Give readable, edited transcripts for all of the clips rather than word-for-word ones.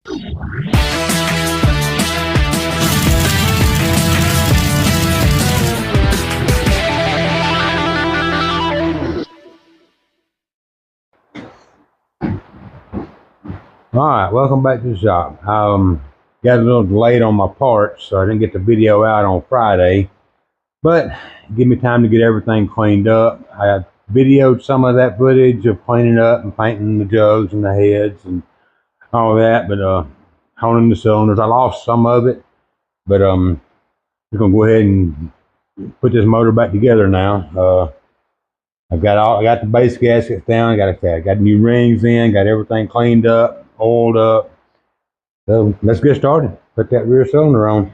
Alright, welcome back to the shop. Got a little delayed on my parts, so I didn't get the video out on Friday. But give me time to get everything cleaned up. I videoed some of that footage of cleaning up and painting the jugs and the heads and all that, but honing the cylinders. I lost some of it, but we're gonna go ahead and put this motor back together now. I got the base gaskets down. I got new rings in. Got everything cleaned up, oiled up. So let's get started. Put that rear cylinder on.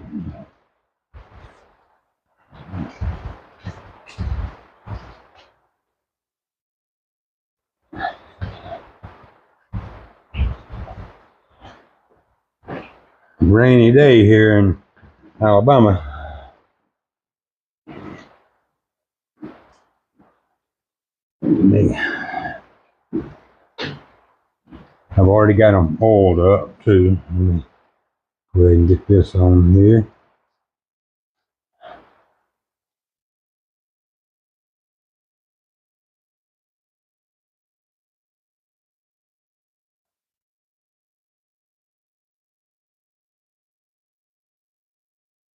Rainy day here in Alabama. I've already got them oiled up too. Let me go ahead and get this on here.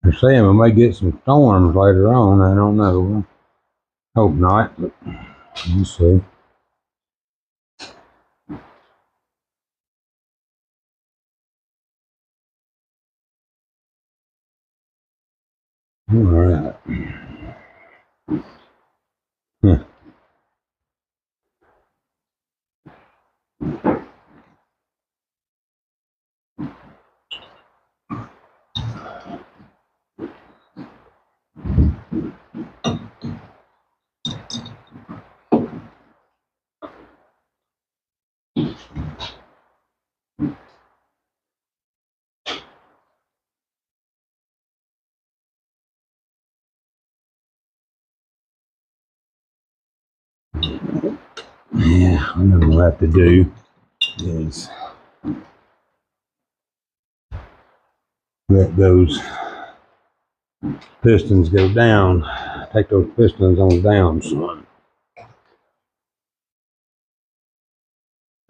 They're saying we may get some storms later on. I don't know. Hope not, but we'll see. All right. Yeah, what I'm gonna have to do is let those pistons go down. Take those pistons on down some.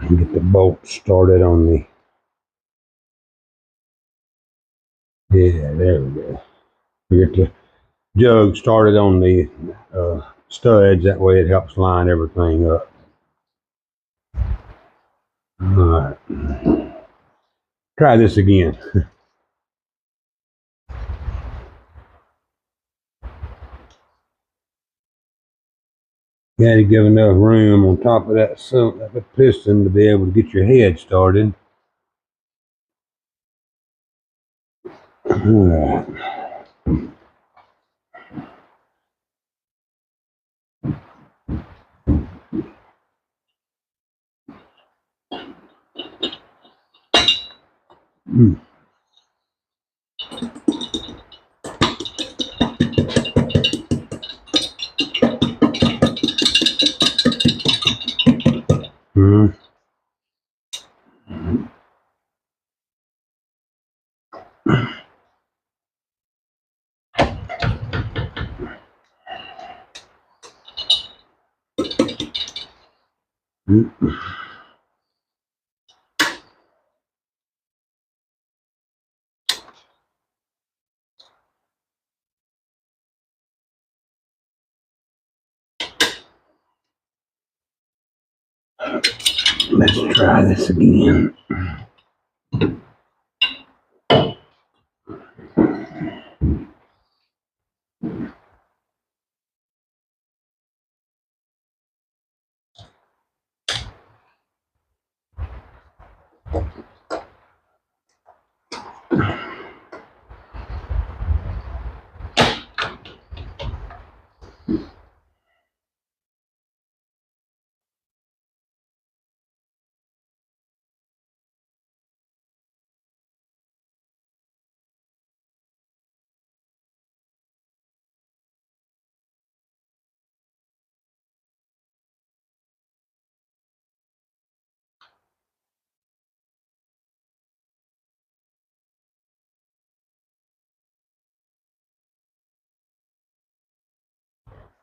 And get the bolt started on the. Yeah, there we go. We get the jug started on the studs. That way it helps line everything up. All right. Try this again. You got to give enough room on top of that piston to be able to get your head started. All right. Let's try this again.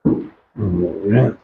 That.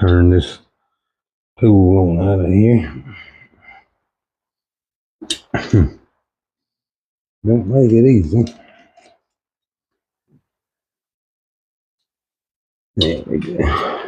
Turn this tool on out of here. Don't make it easy. There we go.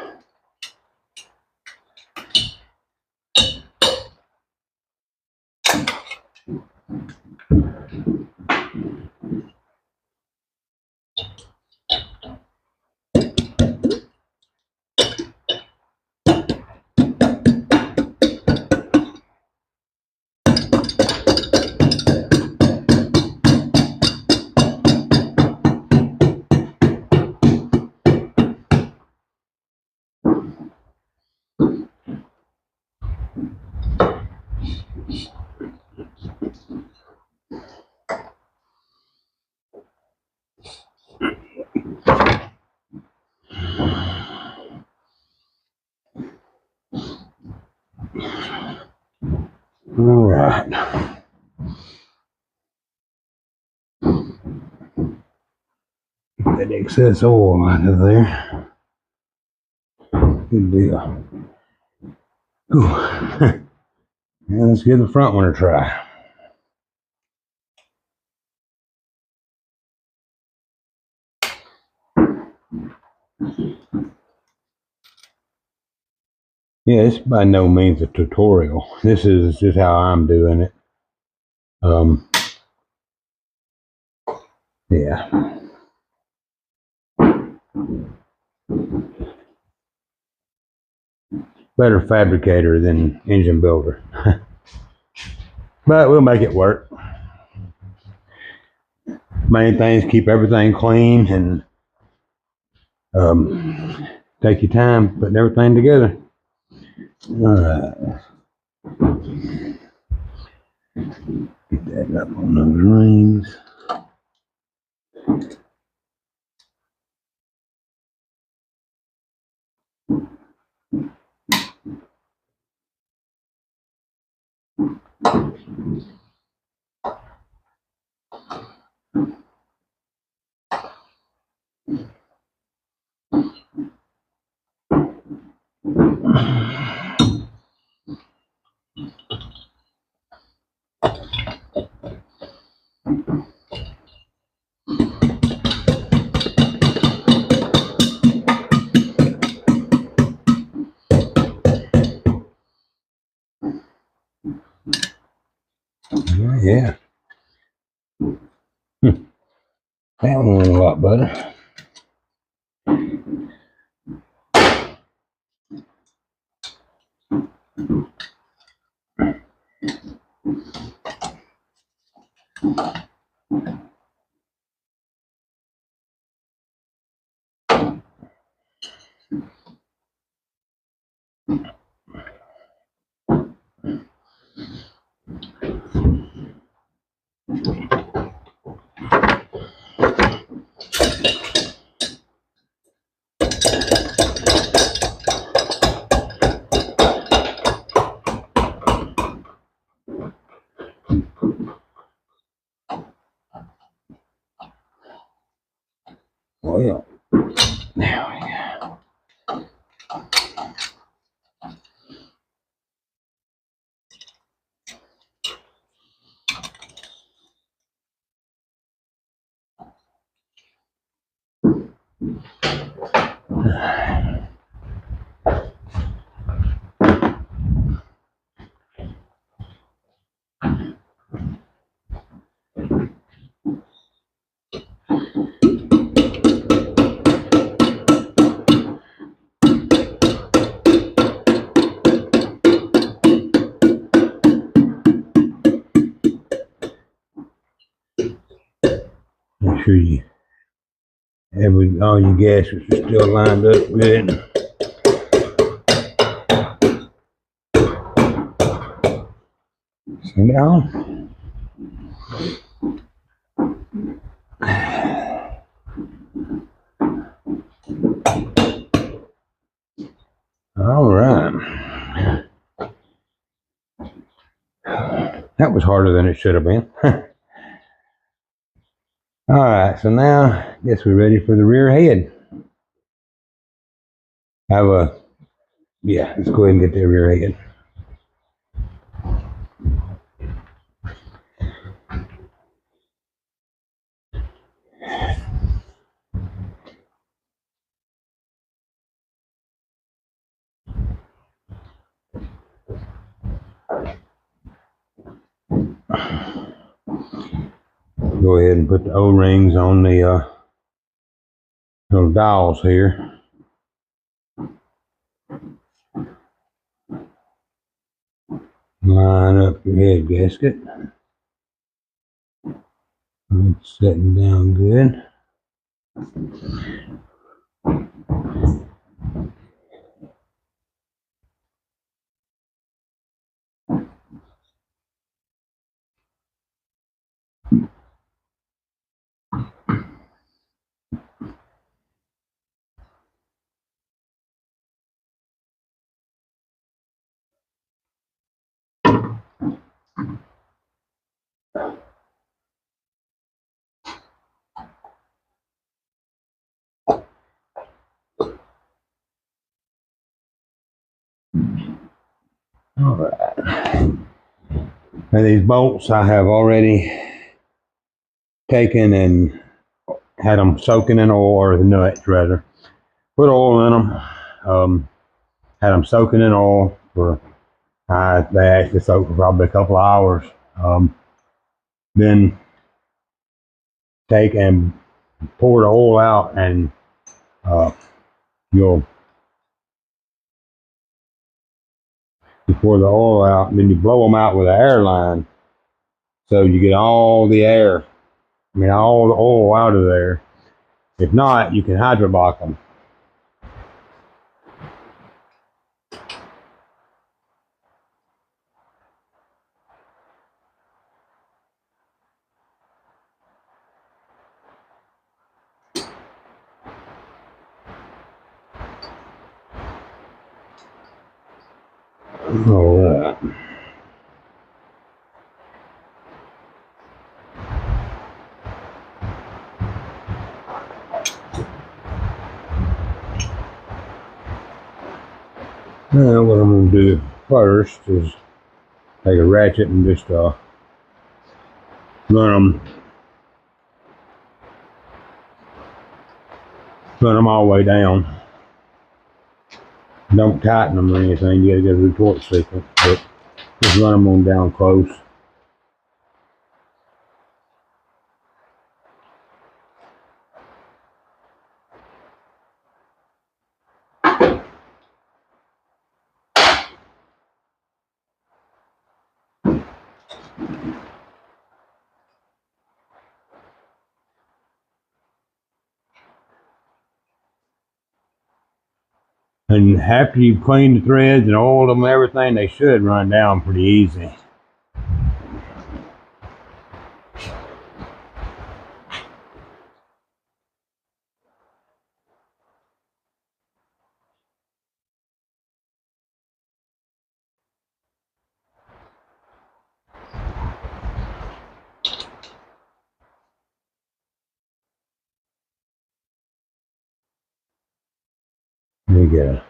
All right. Get that excess oil out of there. Good deal. Now let's give the front one a try. Yeah, it's by no means a tutorial. This is just how I'm doing it. Yeah. Better fabricator than engine builder. But we'll make it work. Main thing is keep everything clean and Take your time putting everything together. All right. Get that up on those rings. Yeah. That one went a lot better. Well, there we go. Make sure you all your gaskets are still lined up good. Sit down. All right. That was harder than it should have been. All right, so now I guess we're ready for the rear head. Let's go ahead and get the rear head. Go ahead and put the O-rings on the little dowels here. Line up your head gasket. It's setting down good. All right. Now these bolts I have already taken and had them soaking in oil, or the nuts rather. Put oil in them. Had them soaking in oil for, they actually soaked for probably a couple of hours. Then take and pour the oil out, and you pour the oil out, and then you blow them out with an air line, so you get all the air, all the oil out of there. If not, you can hydroblock them. All right. Now what I'm going to do first is take a ratchet and just run them all the way down. Don't tighten them or anything. You got to get a retort sequence, but just run them on down close. And after you've cleaned the threads and oiled them and everything, they should run down pretty easy. There you go.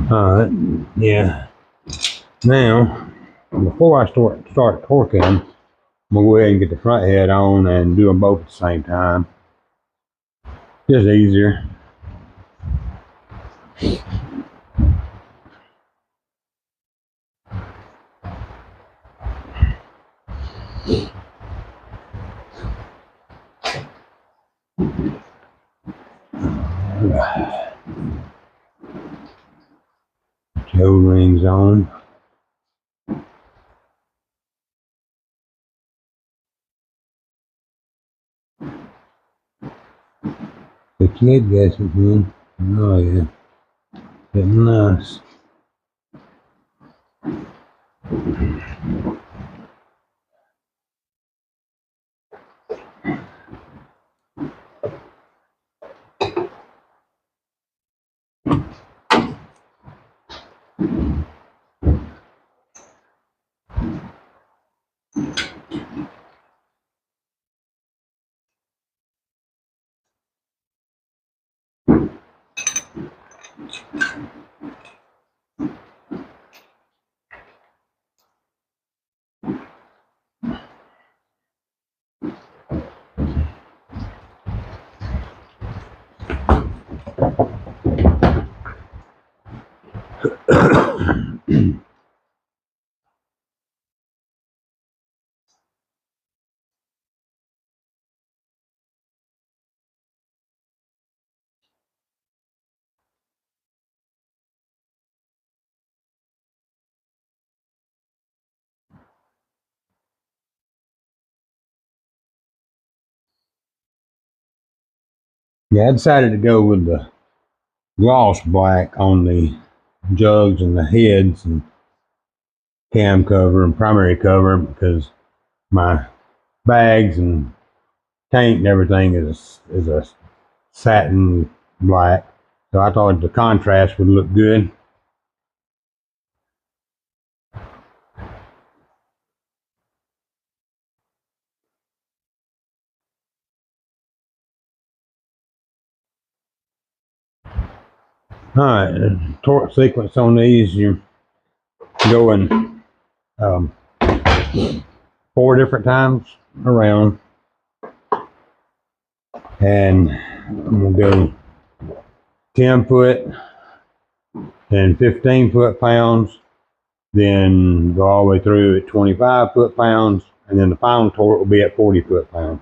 Alright, yeah. Now, before I start torquing, I'm going to go ahead and get the front head on and do them both at the same time. Just easier. Toe rings on. The kid gets it, man. Oh yeah. Getting nice. Yeah, I decided to go with the gloss black on the jugs and the heads and cam cover and primary cover because my bags and tank and everything is a satin black. So I thought the contrast would look good. All right, torque sequence on these, you're going 4 different times around, and I'm gonna go 10 foot and 15 foot-pounds, then go all the way through at 25 foot-pounds, and then the final torque will be at 40 foot-pounds.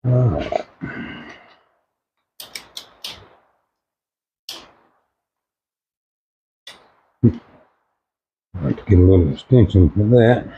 Alright. I'd like to get a little extension for that.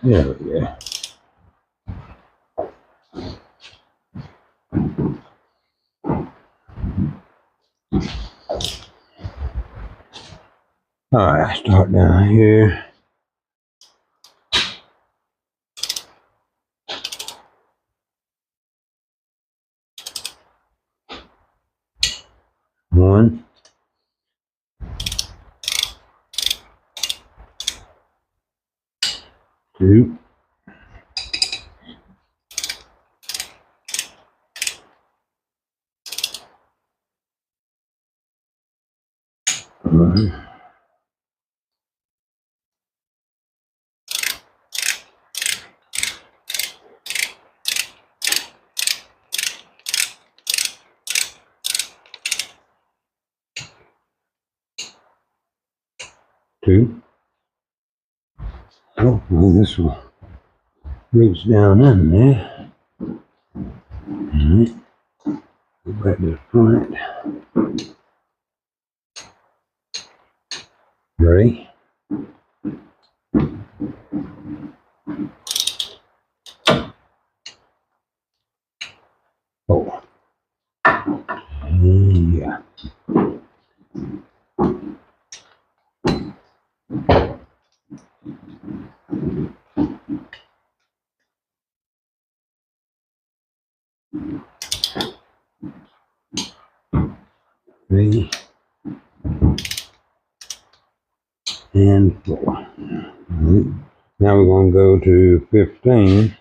There we go. Alright, start down here. One, two, one, two. Hopefully this will reach down in there. Alright, go back to the front. Ready? Oh. Yeah. Three and four. Right. Now we're going to go to 15.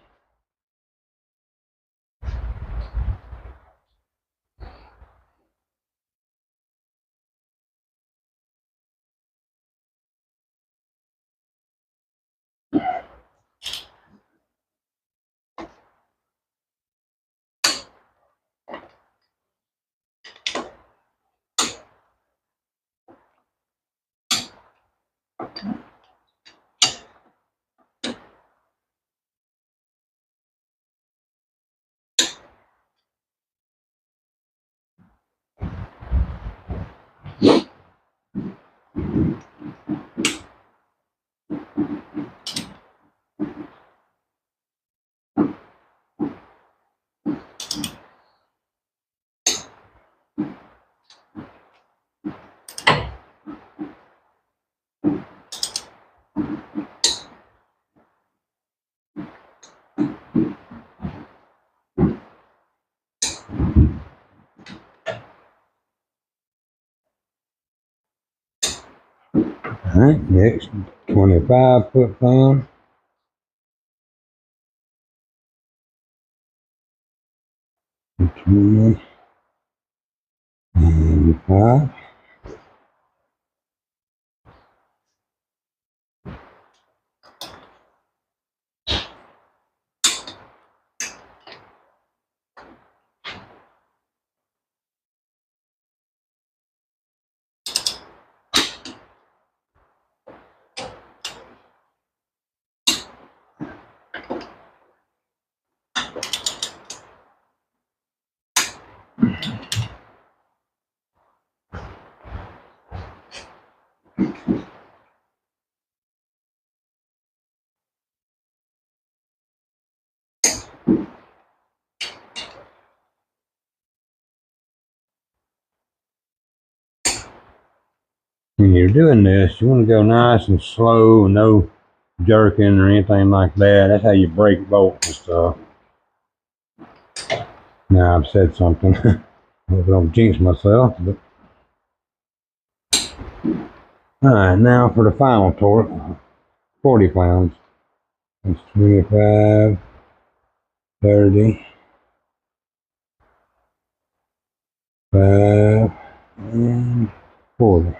Alright, next 25 foot thumb. Between and 5. When you're doing this, you want to go nice and slow, no jerking or anything like that. That's how you break bolts and stuff. Now I've said something. I hope I don't jinx myself. But alright, now for the final torque. 40 pounds. That's 25, 30, 5, and 40.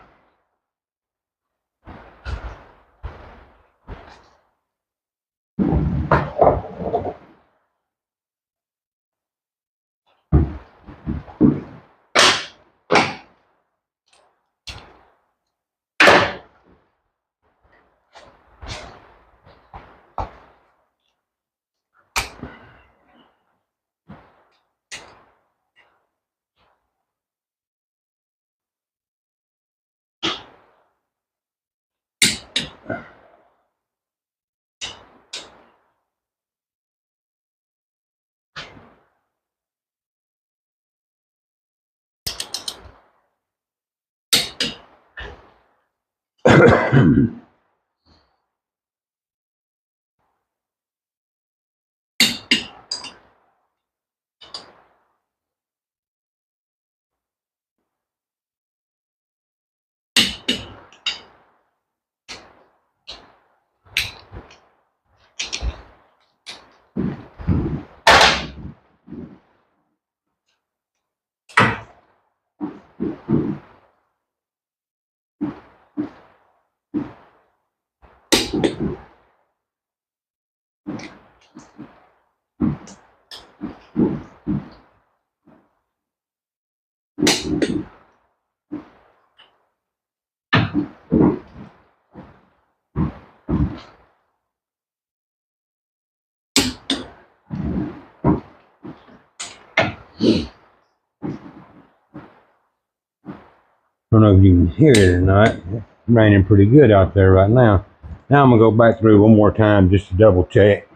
I don't know if you can hear it or not. It's raining pretty good out there right now. Now I'm going to go back through one more time just to double check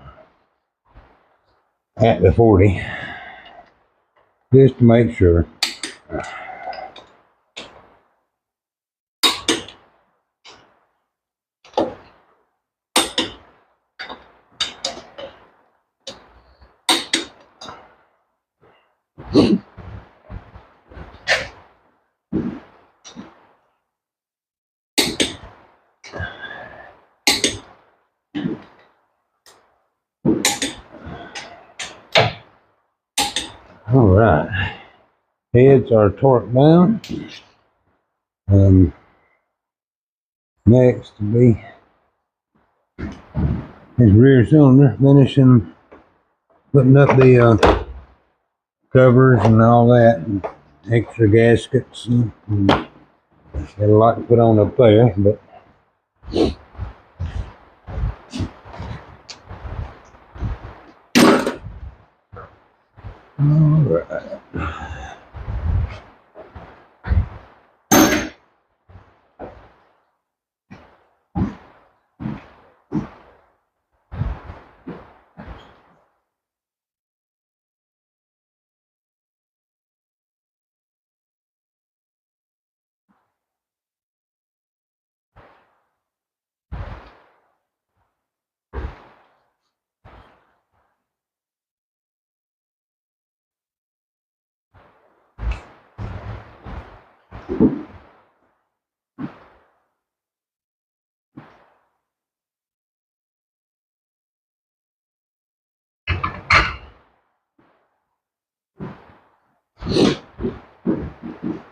at the 40. Just to make sure. Alright. Heads are torqued down. Next to be his rear cylinder, finishing putting up the covers and all that, and extra gaskets, and got a lot to put on up there, but alright.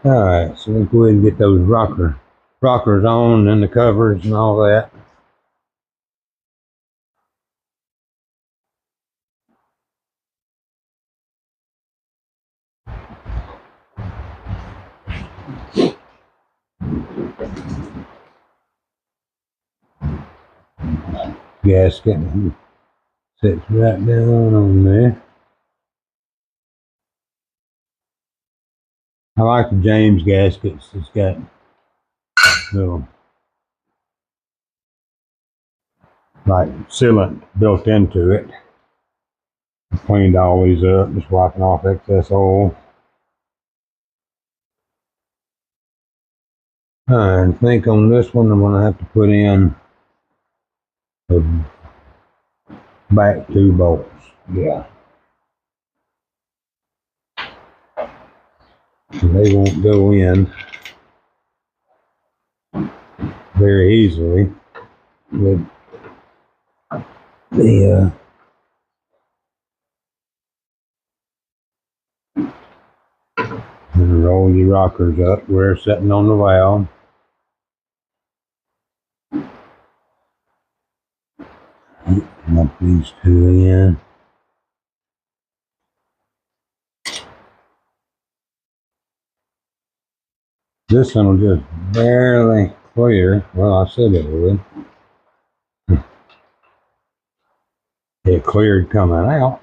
Alright, so let's go ahead and get those rockers on and the covers and all that. Gasket sits right down on there. I like the James gaskets. It's got little like sealant built into it. Cleaned all these up, just wiping off excess oil. I think on this one I'm gonna have to put in the back 2 bolts. Yeah. They won't go in very easily with the and roll your rockers up where it's sitting on the valve. Up these 2 in. This one will just barely clear. Well, I said it would. It cleared coming out.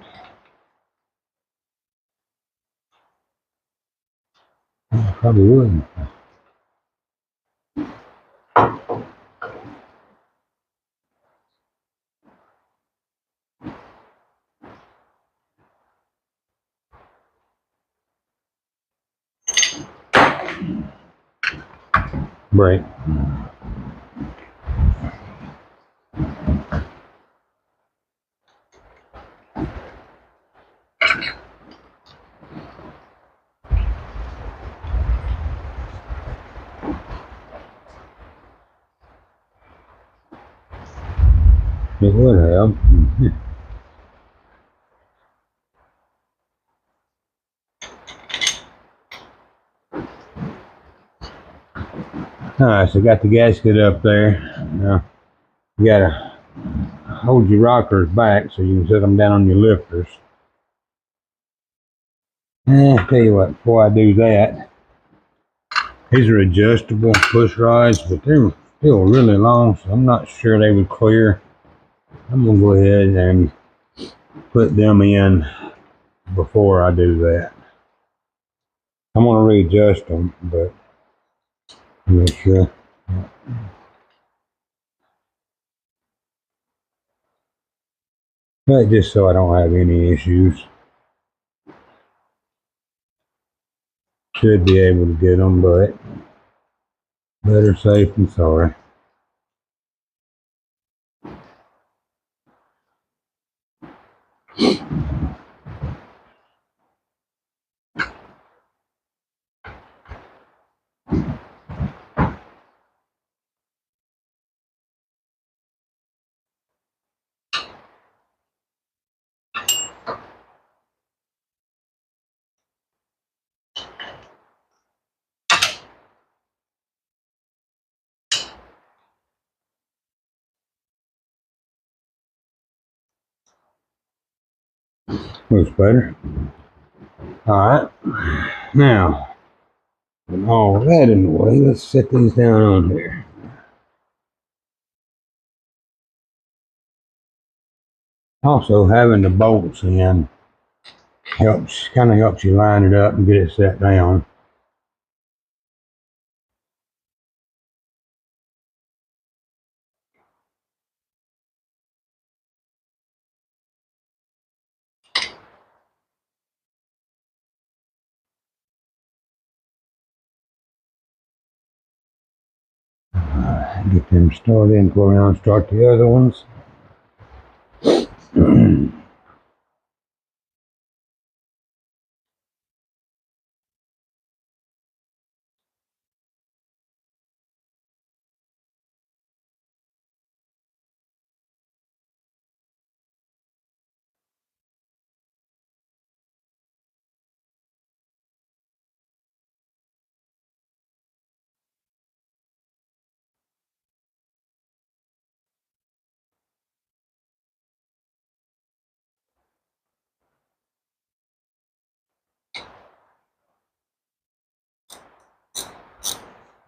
Probably wouldn't. Brake. It would have. Alright, so got the gasket up there. Now, you gotta hold your rockers back so you can set them down on your lifters. I'll tell you what, before I do that, these are adjustable push rods, but they're still really long, so I'm not sure they would clear. I'm gonna go ahead and put them in before I do that. I'm gonna readjust them, but I'm not sure. But just so I don't have any issues. Should be able to get them, but better safe than sorry. Looks better. Alright, now, with all that in the way, let's set these down on here. Also, having the bolts in kind of helps you line it up and get it set down. Get them started and go around and start the other ones.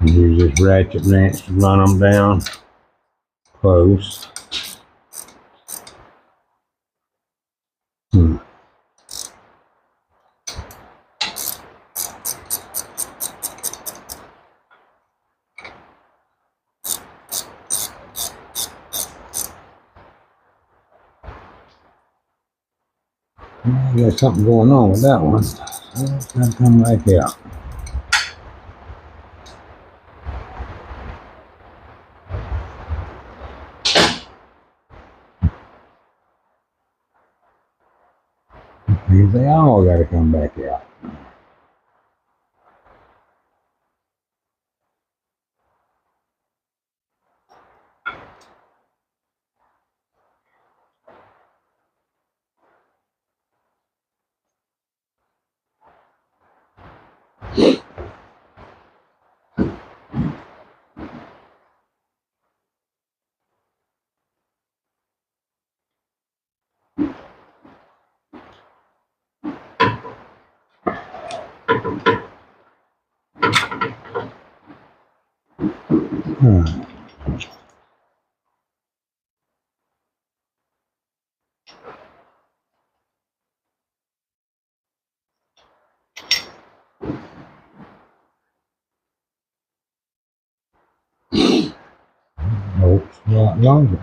Use this ratchet wrench to run them down close. There's something going on with that one. So it's gotta come back out. They all gotta come back out. Oh, it's a lot longer.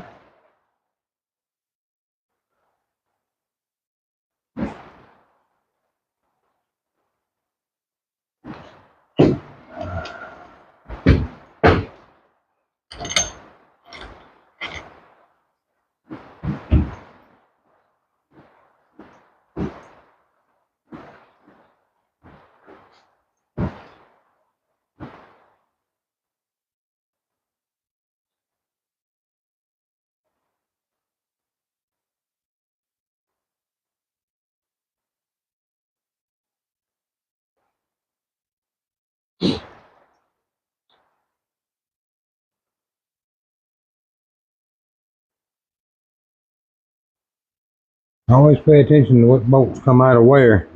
Always pay attention to what bolts come out of where.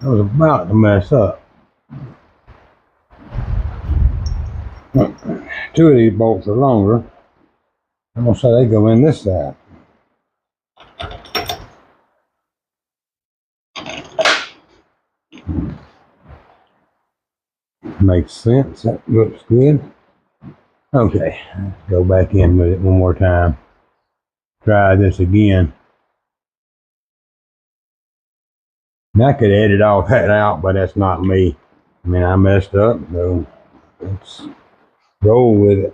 I was about to mess up. Two of these bolts are longer. I'm gonna say they go in this side. Makes sense. That looks good. Okay, let's go back in with it one more time. Try this again. And I could edit all that out, but that's not me. I mean, I messed up, so let's roll with it.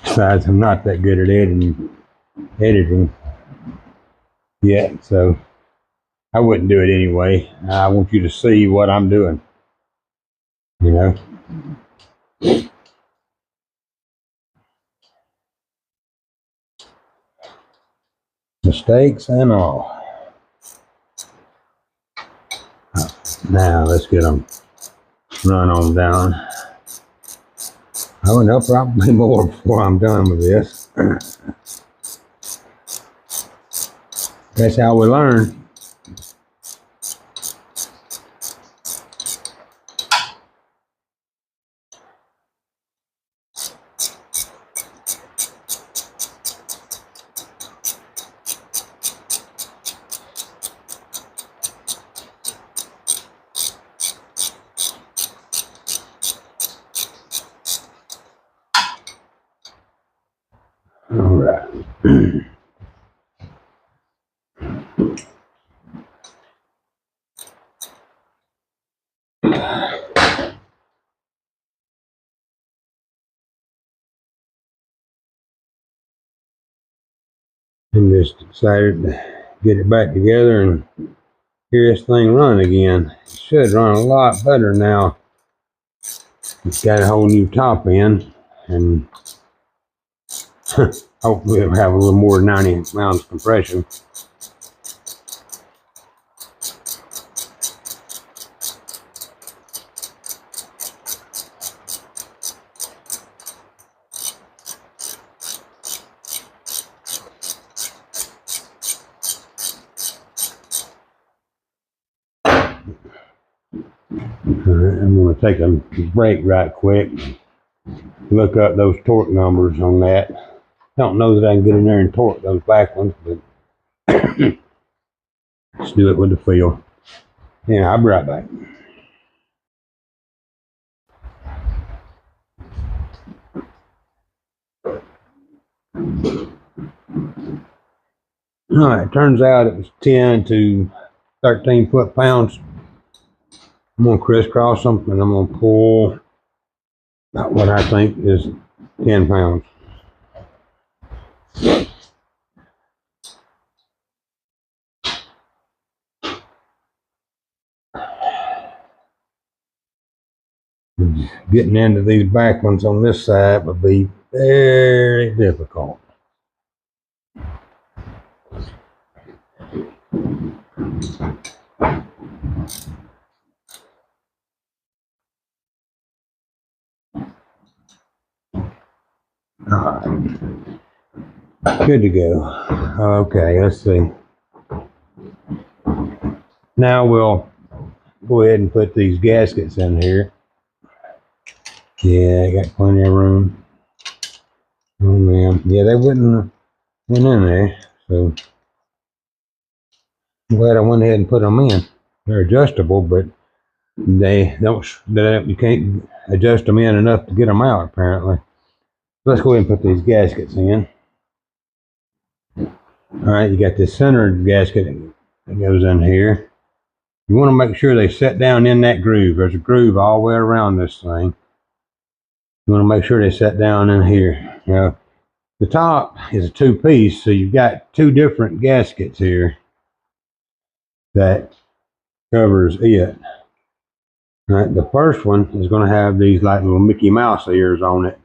Besides, I'm not that good at editing yet, so I wouldn't do it anyway. I want you to see what I'm doing, you know. Mistakes and all. Now let's get them run on down. Oh, no, probably more before I'm done with this. That's how we learn. All right. And just decided to get it back together and hear this thing run again. It should run a lot better now. It's got a whole new top end, and hopefully it'll have a little more than 90 pounds compression. I'm going to take a break right quick, look up those torque numbers on that. Don't know that I can get in there and torque those back ones, but let's do it with the feel. Yeah, I'll be right back. All right, turns out it was 10 to 13 foot-pounds. I'm gonna crisscross them and I'm gonna pull about what I think is 10 pounds. Getting into these back ones on this side would be very difficult. All right, good to go. Okay, let's see. Now we'll go ahead and put these gaskets in here. Yeah, I got plenty of room. Oh man, yeah, they wouldn't have went in there, so I'm glad I went ahead and put them in. They're adjustable, but they don't. You can't adjust them in enough to get them out. Apparently, let's go ahead and put these gaskets in. All right, you got this centered gasket that goes in here. You want to make sure they set down in that groove. There's a groove all the way around this thing. You want to make sure they set down in here. Now, the top is a two-piece, so you've got two different gaskets here that covers it. All right, the first one is going to have these like little Mickey Mouse ears on it,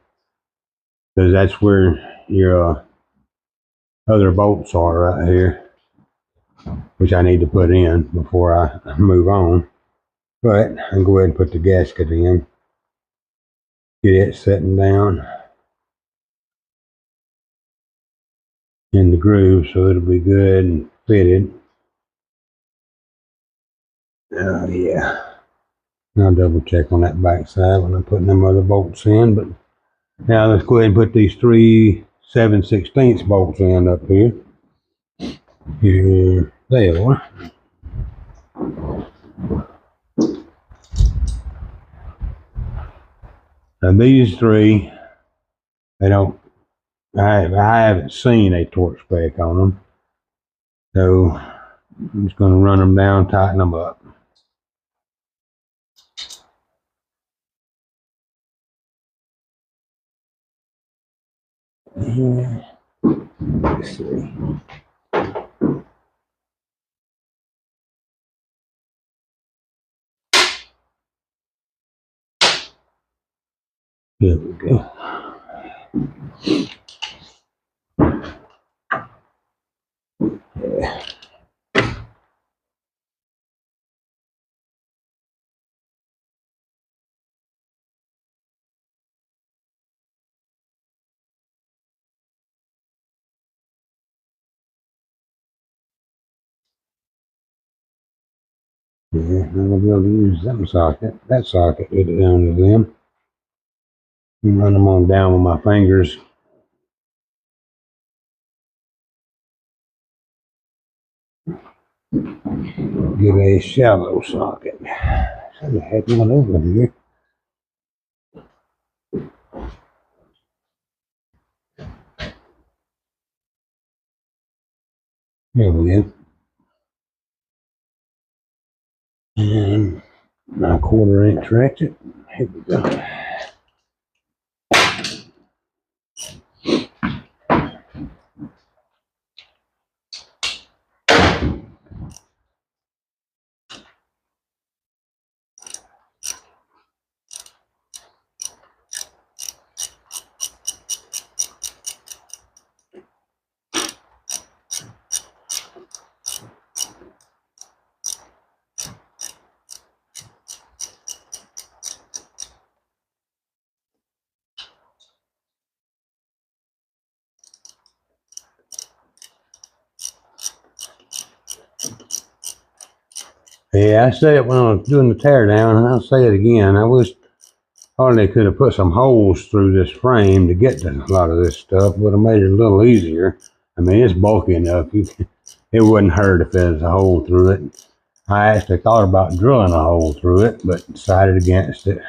because that's where your other bolts are right here, which I need to put in before I move on. But I'll go ahead and put the gasket in, get it setting down in the groove so it'll be good and fitted. Oh yeah. I'll double check on that back side when I'm putting them other bolts in. But now let's go ahead and put these 3 7/16 bolts in up here. Here they are. Now these three, they don't. I haven't seen a torque spec on them, so I'm just going to run them down, tighten them up. Yeah. Let's see. There we go. Yeah. Yeah, I'm gonna be able to use that socket, get it down to them. And run them on down with my fingers. Get a shallow socket. Should have had one over here. There we go. And my 1/4 inch ratchet. Here we go. Yeah, I said it when I was doing the tear down, and I'll say it again. I wish Harley could have put some holes through this frame to get to a lot of this stuff, would have made it a little easier. I mean, it's bulky enough. It wouldn't hurt if there's a hole through it. I actually thought about drilling a hole through it, but decided against it.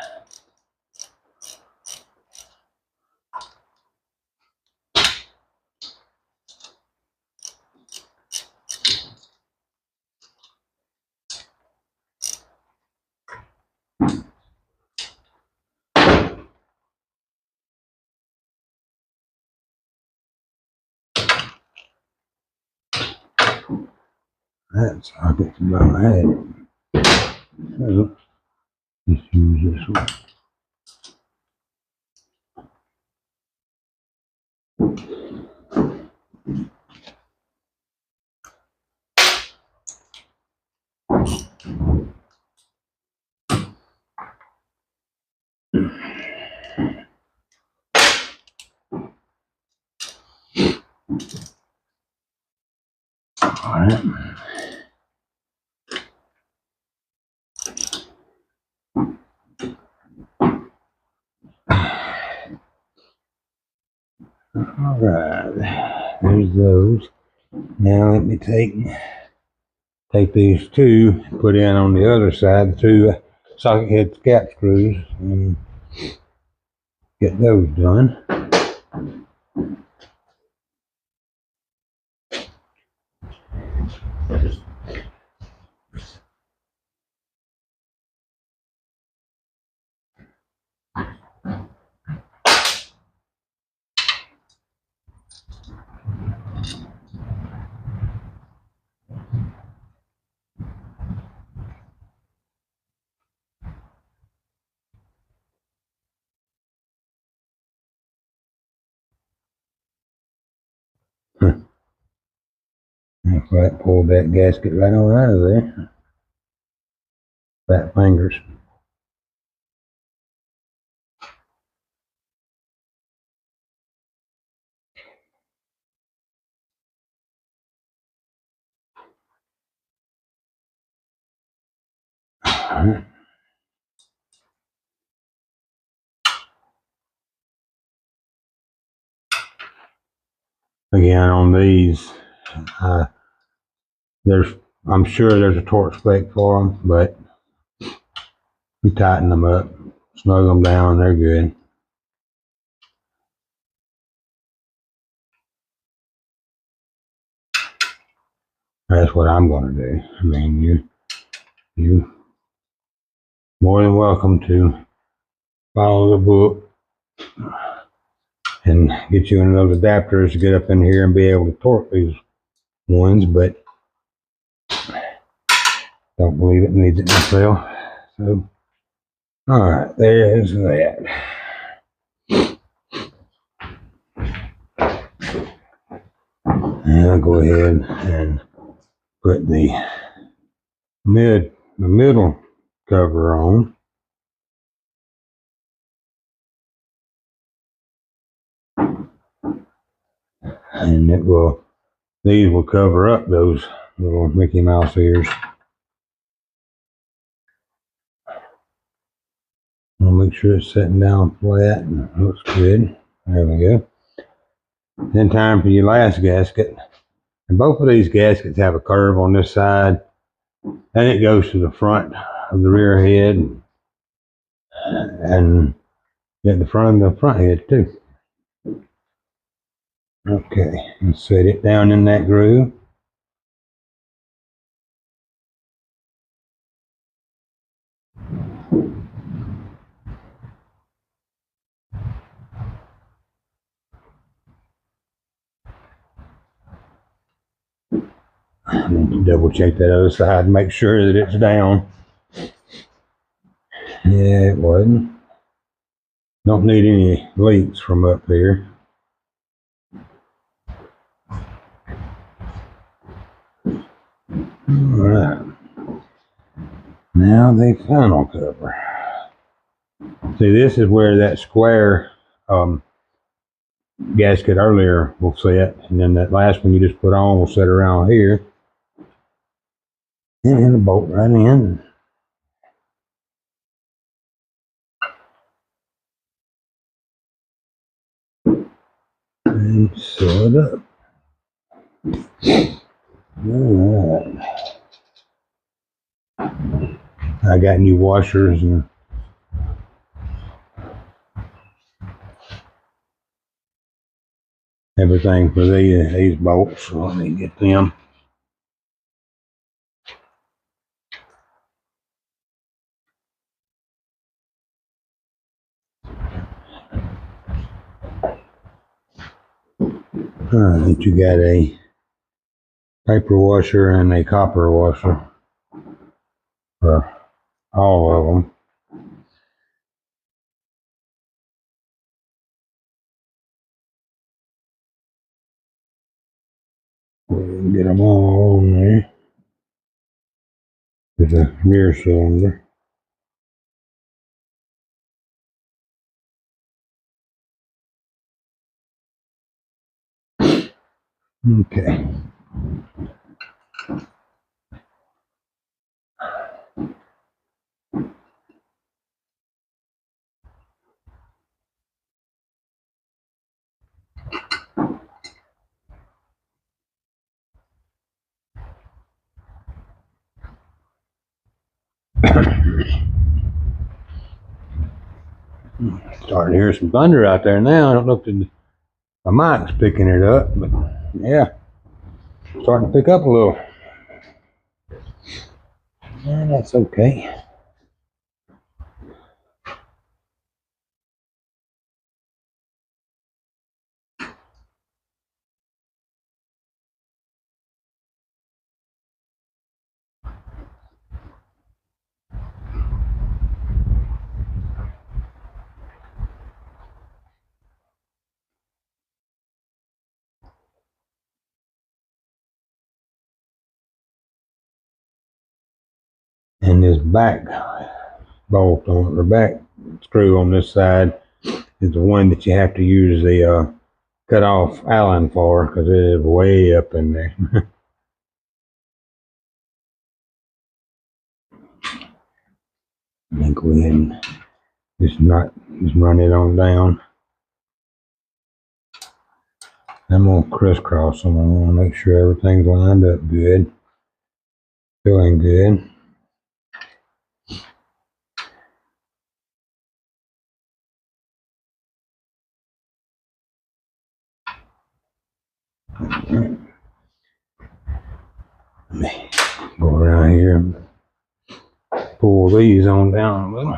that socket's about that. So let's use this one. All right. All right. There's those. Now let me take these two, put in on the other side, the two socket head cap screws, and get those done. That's right, pulled that gasket right on out of there. Fat fingers. Again, on these, I'm sure there's a torque spec for them, but you tighten them up, snug them down, they're good. That's what I'm going to do. I mean, you more than welcome to follow the book and get you one of those adapters to get up in here and be able to torque these ones, but don't believe it needs it myself. So, all right, there's that. And I'll go ahead and put the middle cover on. And these will cover up those little Mickey Mouse ears. I'll make sure it's sitting down flat and looks good. There we go. Then time for your last gasket. And both of these gaskets have a curve on this side, and it goes to the front of the rear head and at the front of the front head too. Okay, and set it down in that groove. And double check that other side and make sure that it's down. Yeah, it wasn't. Don't need any leaks from up here. Alright. Now the funnel cover. See, this is where that square gasket earlier will sit, and then that last one you just put on will sit around here. And then the bolt right in. And sew it up. Alright. I got new washers and everything for these bolts, so let me get them. Alright, you got a paper washer and a copper washer for all of them. Get them all on there. There's a rear cylinder. Okay. Starting to hear some thunder out there now. I don't know if my mic's picking it up, but yeah, starting to pick up a little. Yeah, that's okay. And this back bolt on the back screw on this side is the one that you have to use the cut off Allen for, because it is way up in there. I think we can just run it on down. I'm gonna crisscross them. I want to make sure everything's lined up good, feeling good. Go around here and pull these on down a little.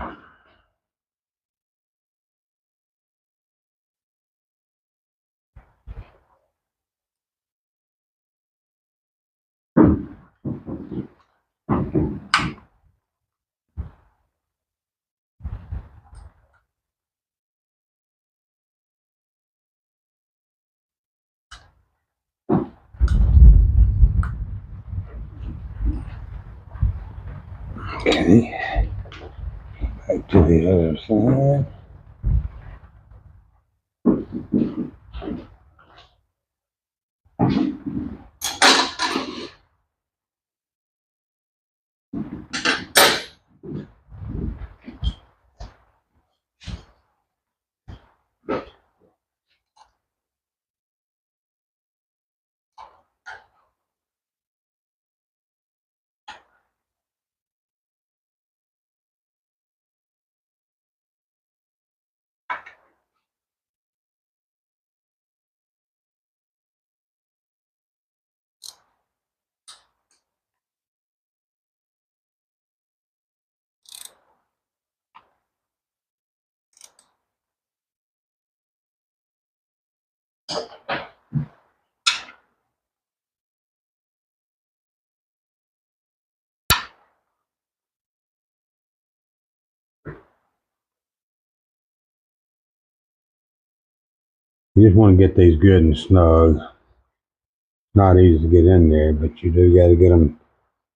Okay, back to the other side. You just want to get these good and snug. Not easy to get in there, but you do got to get them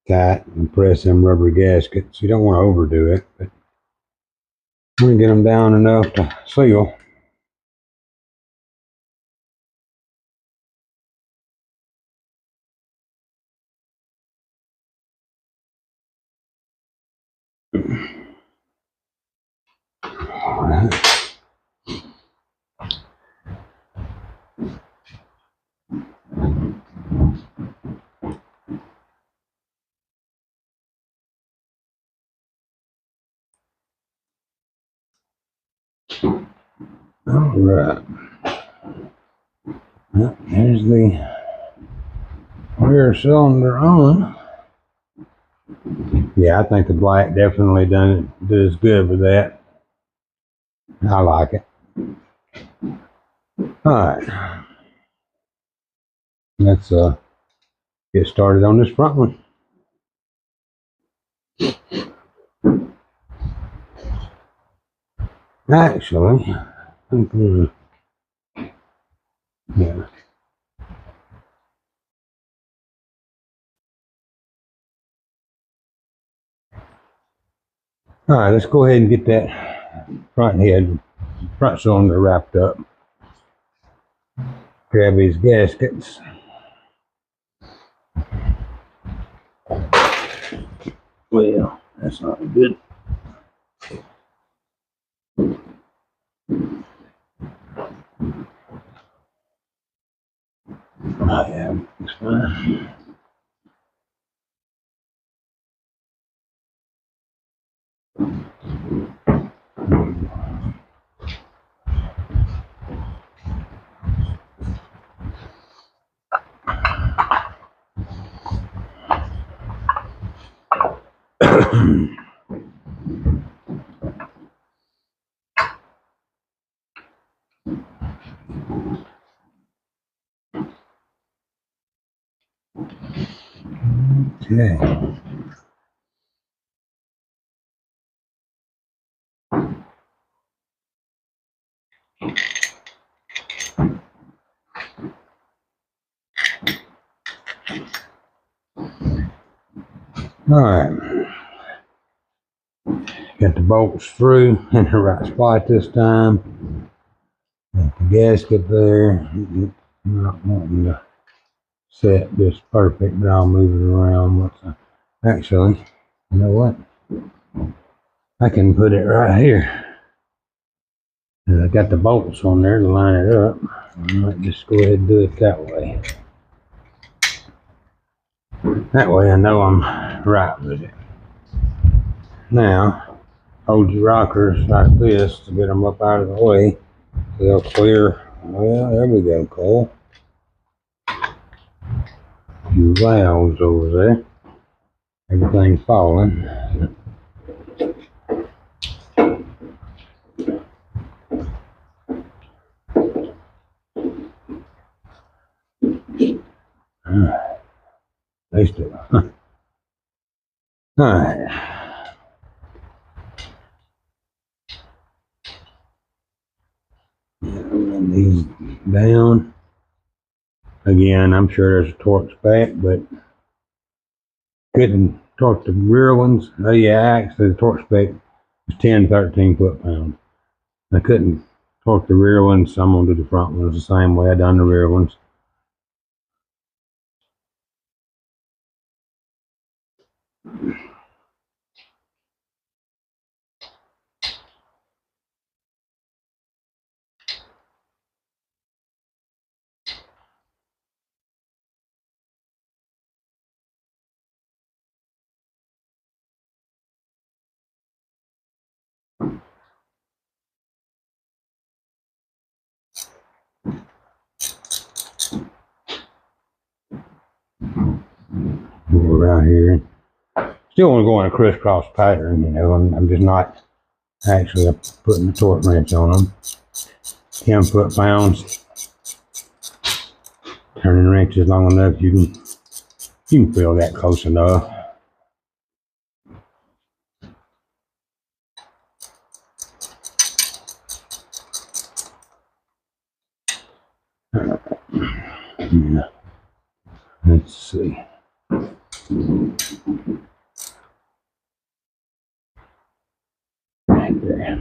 tight and press them rubber gaskets. You don't want to overdo it, but you want to get them down enough to seal. All right. All right. Well, there's the rear cylinder on. Yeah, I think the black definitely does good with that. I like it. All right. Let's get started on this front one. Actually, I think yeah. All right, let's go ahead and get that front cylinder wrapped up. Grab these gaskets. Well, that's not good. Oh, yeah, it's fine. Okay. All right. Got the bolts through in the right spot this time. Got the gasket there. Not wanting to set this perfect, but I'll move it around. Actually, you know what? I can put it right here. I got the bolts on there to line it up. I might just go ahead and do it that way. That way I know I'm right with it. Now, hold your rockers like this to get them up out of the way. So they'll clear. Well, there we go, Cole. Few valves over there. Everything's falling. Alright. They still. Alright. Run these down. Again, I'm sure there's a torque spec, but couldn't torque the rear ones. Oh yeah, actually the torque spec was 10, 13 foot-pounds. I couldn't torque the rear ones, so I'm gonna do the front ones the same way I done the rear ones. Go around here. Still want to go in a crisscross pattern, you know. I'm just not actually putting the torque wrench on them. 10 foot-pounds. Turning wrenches long enough, you can feel that close enough. Yeah. Let's see. Right there.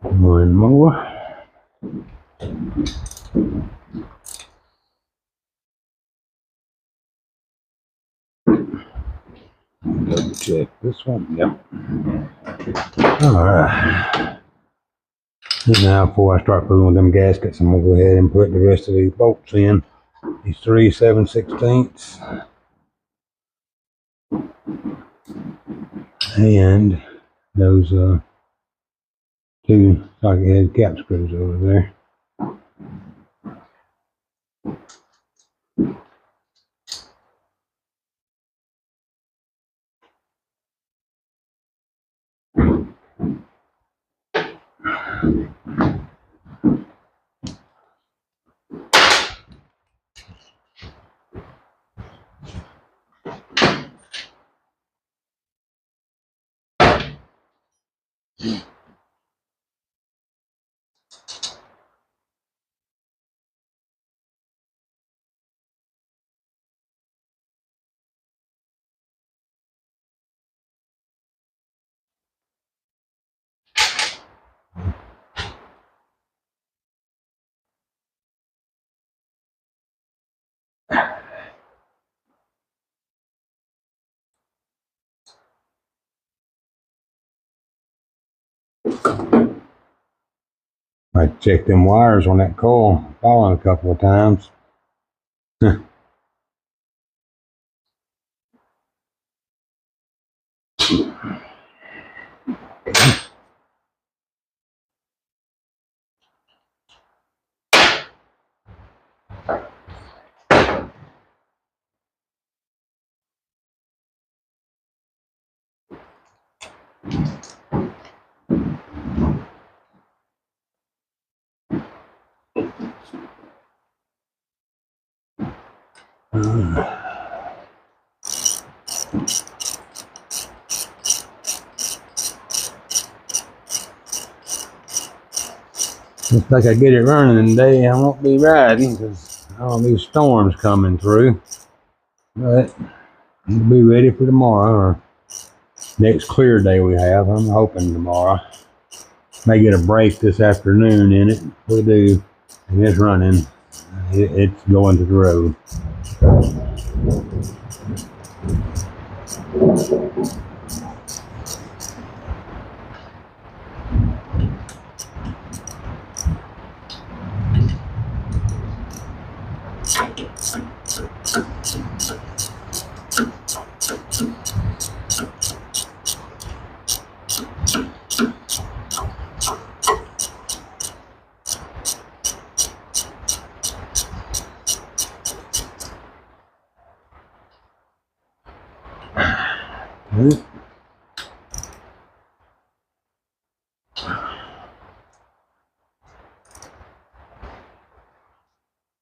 One more. Double check this one. Yep. All right. And now, before I start pulling with them gaskets, I'm gonna go ahead and put the rest of these bolts in. These 3 7/16, and those 2 socket head cap screws over there. I checked them wires on that coil, falling a couple of times. Looks like I get it running today. I won't be riding because all these storms coming through. But I'll be ready for tomorrow or next clear day we have. I'm hoping tomorrow. May get a break this afternoon in it. We do. And it's running. It's going to the road.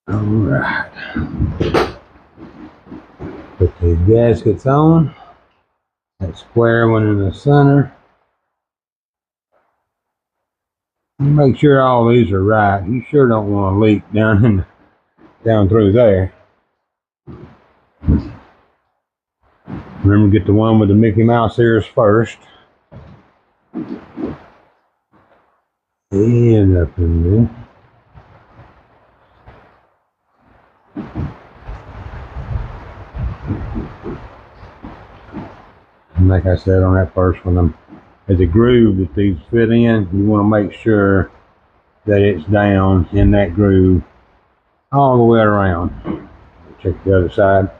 Alright. Put these gaskets on. That square one in the center. Make sure all these are right. You sure don't want to leak down through there. Remember to get the one with the Mickey Mouse ears first. And up in there. And like I said on that first one, there's a groove that these fit in. You want to make sure that it's down in that groove all the way around. Check the other side.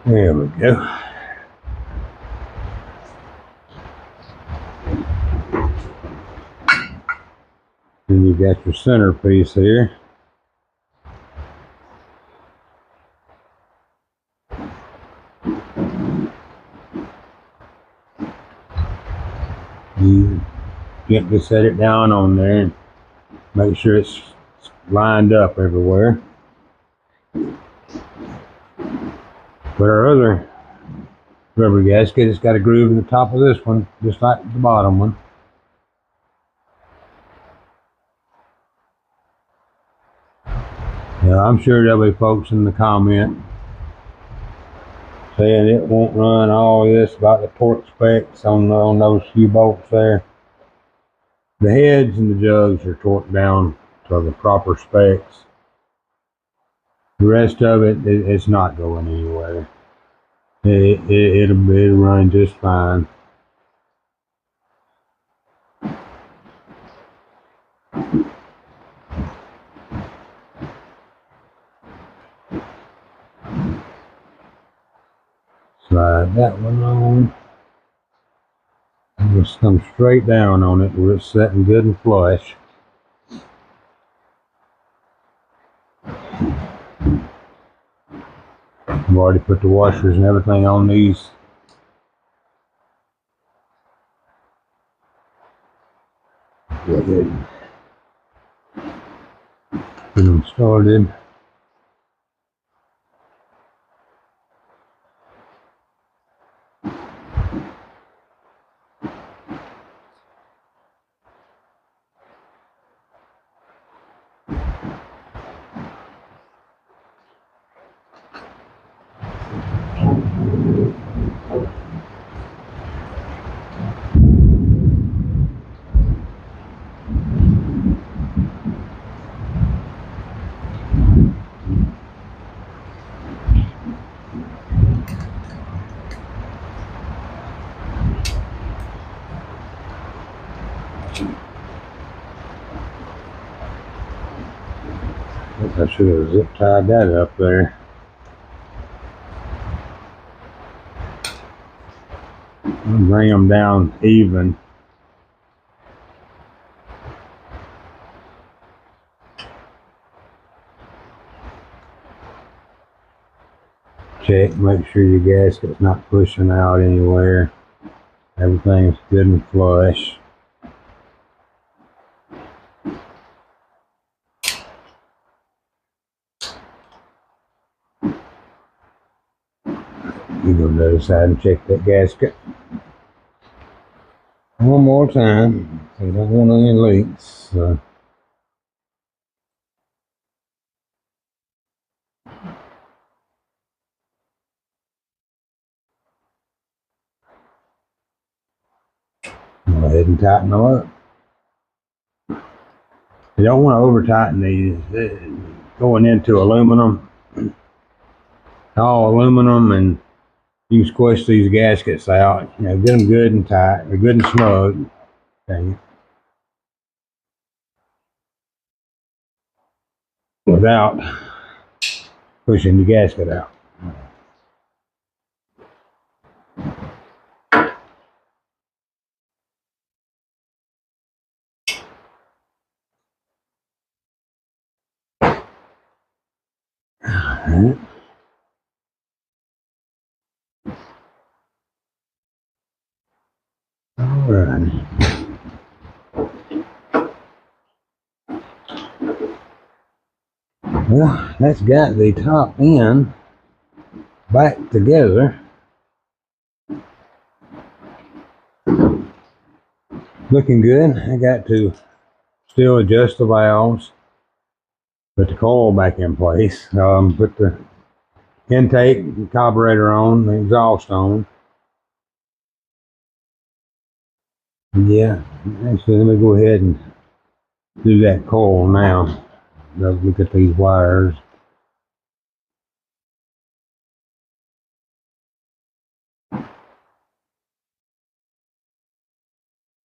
There we go. And you got your centerpiece here. You gently set it down on there and make sure it's lined up everywhere. But our other rubber gasket, it's got a groove in the top of this one, just like the bottom one. Yeah, I'm sure there'll be folks in the comment saying it won't run all this about the torque specs on those few bolts there. The heads and the jugs are torqued down to the proper specs. The rest of it's not going anywhere. It'll run just fine. Slide that one on. And just come straight down on it where it's setting good and flush. I've already put the washers and everything on these. Go ahead. Get them started. I should have zip tied that up there. I'll bring them down even. Check, make sure your gasket's not pushing out anywhere. Everything's good and flush. You go to the other side and check that gasket one more time. We don't want any leaks. So. Go ahead and tighten them up. You don't want to over tighten these. Going into aluminum, all aluminum, and you can squish these gaskets out. You know, get them good and tight, or good and snug. Okay. Without pushing the gasket out. All right. All right. Well, that's got the top end back together. Looking good. I got to still adjust the valves, put the coil back in place, put the intake, the carburetor on, the exhaust on. Yeah, actually, let me go ahead and do that coil now. Look at these wires.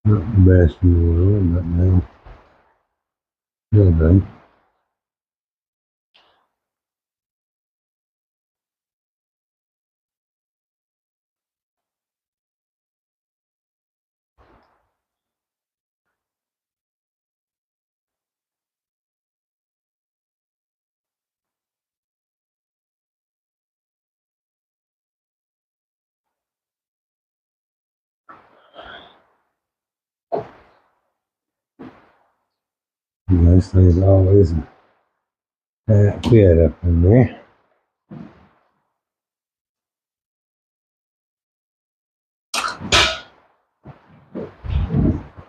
Not the best in the world, but no. Still do. This thing's always that fit up in there.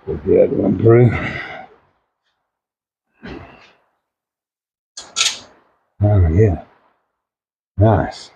Put the other one through. Oh yeah, nice.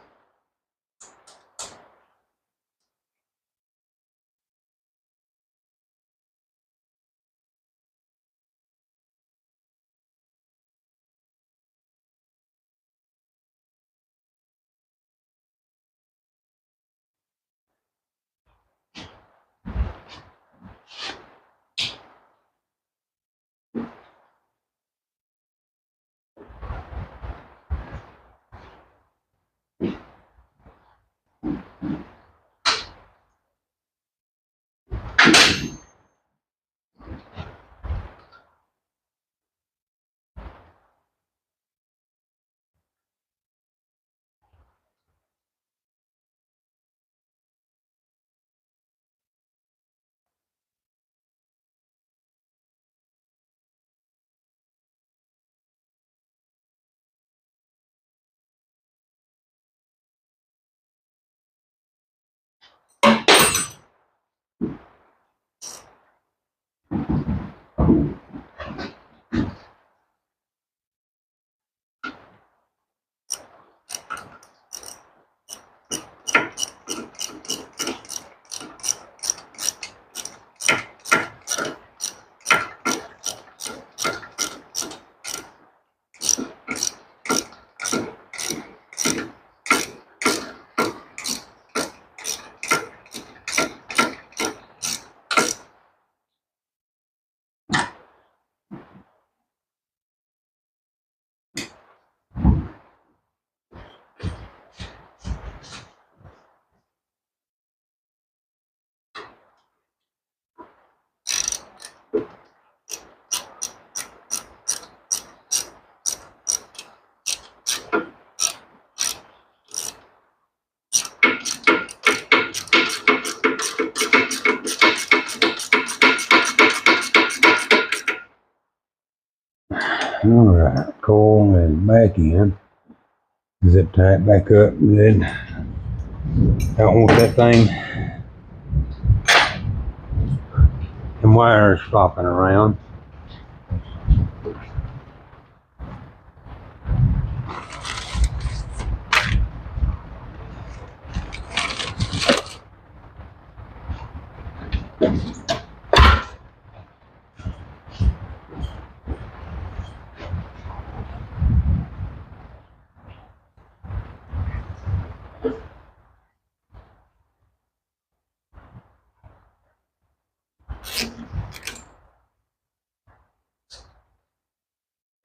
All right, coil is back in. Zip tie it back up good. Don't want that thing and wires flopping around.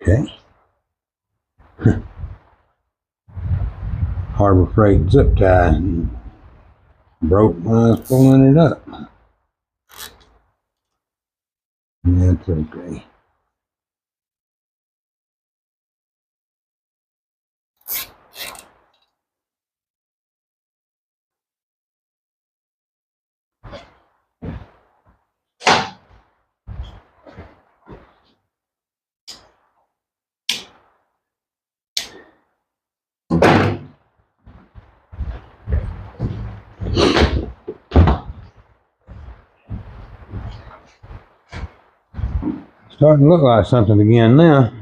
Okay. Harbor Freight zip tie broke when I was pulling it up. That's okay. Starting to look like something again now.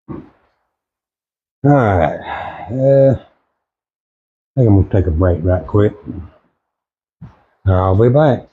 All right. I think I'm gonna take a break right quick. I'll be back.